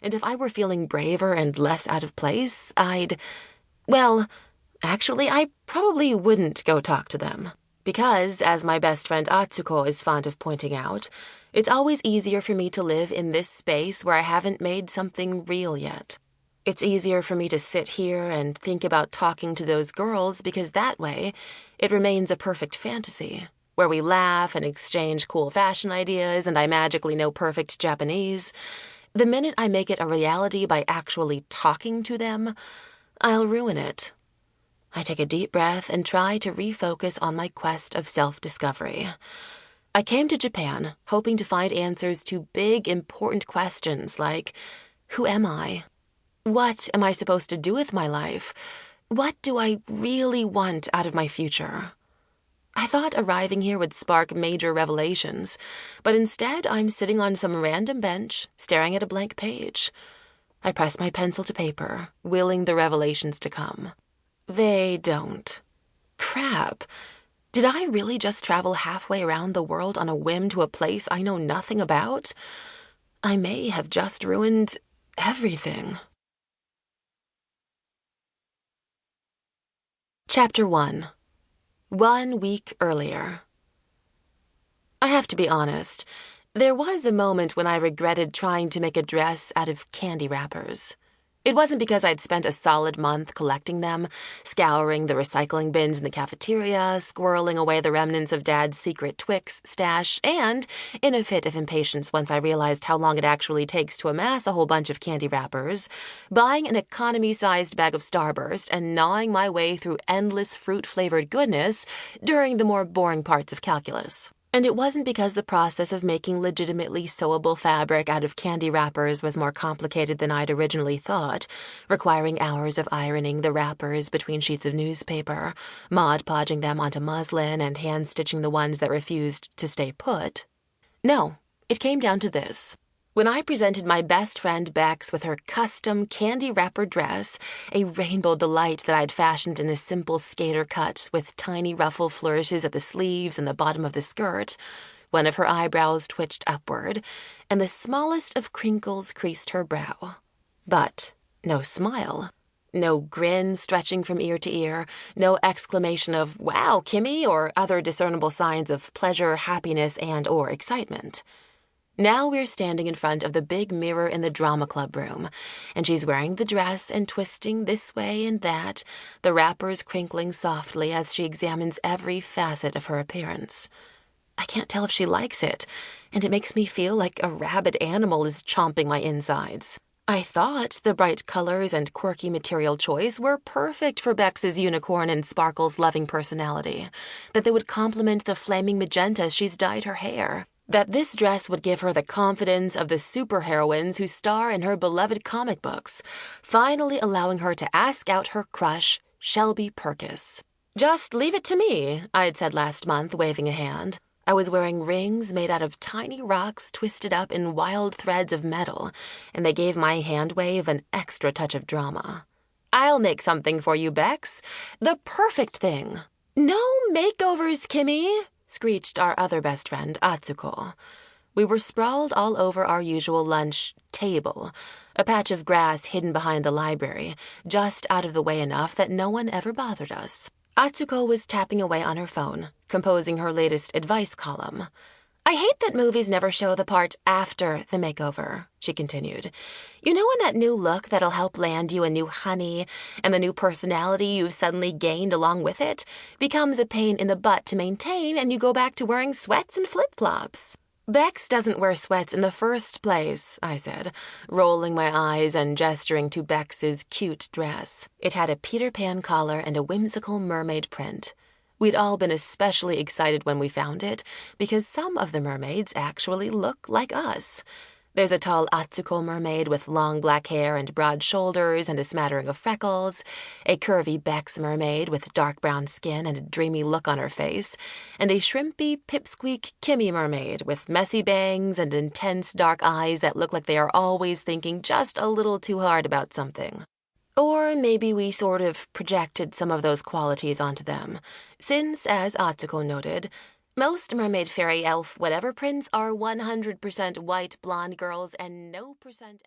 and if I were feeling braver and less out of place, actually, I probably wouldn't go talk to them. Because, as my best friend Atsuko is fond of pointing out, it's always easier for me to live in this space where I haven't made something real yet. It's easier for me to sit here and think about talking to those girls because that way it remains a perfect fantasy, where we laugh and exchange cool fashion ideas and I magically know perfect Japanese. The minute I make it a reality by actually talking to them, I'll ruin it. I take a deep breath and try to refocus on my quest of self-discovery. I came to Japan hoping to find answers to big, important questions like, who am I? What am I supposed to do with my life? What do I really want out of my future? I thought arriving here would spark major revelations, but instead I'm sitting on some random bench, staring at a blank page. I press my pencil to paper, willing the revelations to come. They don't. Crap. Did I really just travel halfway around the world on a whim to a place I know nothing about? I may have just ruined everything. Chapter 1. 1 week earlier. I have to be honest. There was a moment when I regretted trying to make a dress out of candy wrappers. It wasn't because I'd spent a solid month collecting them, scouring the recycling bins in the cafeteria, squirreling away the remnants of Dad's secret Twix stash, and, in a fit of impatience once I realized how long it actually takes to amass a whole bunch of candy wrappers, buying an economy-sized bag of Starburst and gnawing my way through endless fruit-flavored goodness during the more boring parts of calculus. And it wasn't because the process of making legitimately sewable fabric out of candy wrappers was more complicated than I'd originally thought, requiring hours of ironing the wrappers between sheets of newspaper, Mod Podging them onto muslin, and hand-stitching the ones that refused to stay put. No, it came down to this. When I presented my best friend Bex with her custom candy wrapper dress, a rainbow delight that I'd fashioned in a simple skater cut with tiny ruffle flourishes at the sleeves and the bottom of the skirt, one of her eyebrows twitched upward, and the smallest of crinkles creased her brow. But no smile. No grin stretching from ear to ear, no exclamation of, "Wow, Kimi," or other discernible signs of pleasure, happiness, and/or excitement. Now we're standing in front of the big mirror in the drama club room, and she's wearing the dress and twisting this way and that, the wrappers crinkling softly as she examines every facet of her appearance. I can't tell if she likes it, and it makes me feel like a rabid animal is chomping my insides. I thought the bright colors and quirky material choice were perfect for Bex's unicorn and sparkles-loving personality, that they would complement the flaming magentas she's dyed her hair, that this dress would give her the confidence of the superheroines who star in her beloved comic books, finally allowing her to ask out her crush, Shelby Purkis. "Just leave it to me," I'd said last month, waving a hand. I was wearing rings made out of tiny rocks twisted up in wild threads of metal, and they gave my hand wave an extra touch of drama. "I'll make something for you, Bex. The perfect thing." "No makeovers, Kimi," screeched our other best friend, Atsuko. We were sprawled all over our usual lunch table, a patch of grass hidden behind the library, just out of the way enough that no one ever bothered us. Atsuko was tapping away on her phone, composing her latest advice column. "I hate that movies never show the part after the makeover," she continued. "You know, when that new look that'll help land you a new honey and the new personality you've suddenly gained along with it becomes a pain in the butt to maintain and you go back to wearing sweats and flip-flops." "Bex doesn't wear sweats in the first place," I said, rolling my eyes and gesturing to Bex's cute dress. It had a Peter Pan collar and a whimsical mermaid print. We'd all been especially excited when we found it, because some of the mermaids actually look like us. There's a tall Atsuko mermaid with long black hair and broad shoulders and a smattering of freckles, a curvy Bex mermaid with dark brown skin and a dreamy look on her face, and a shrimpy, pipsqueak Kimi mermaid with messy bangs and intense dark eyes that look like they are always thinking just a little too hard about something. Or maybe we sort of projected some of those qualities onto them, since, as Atsuko noted, most mermaid, fairy, elf, whatever prints are 100% white blonde girls and no percent...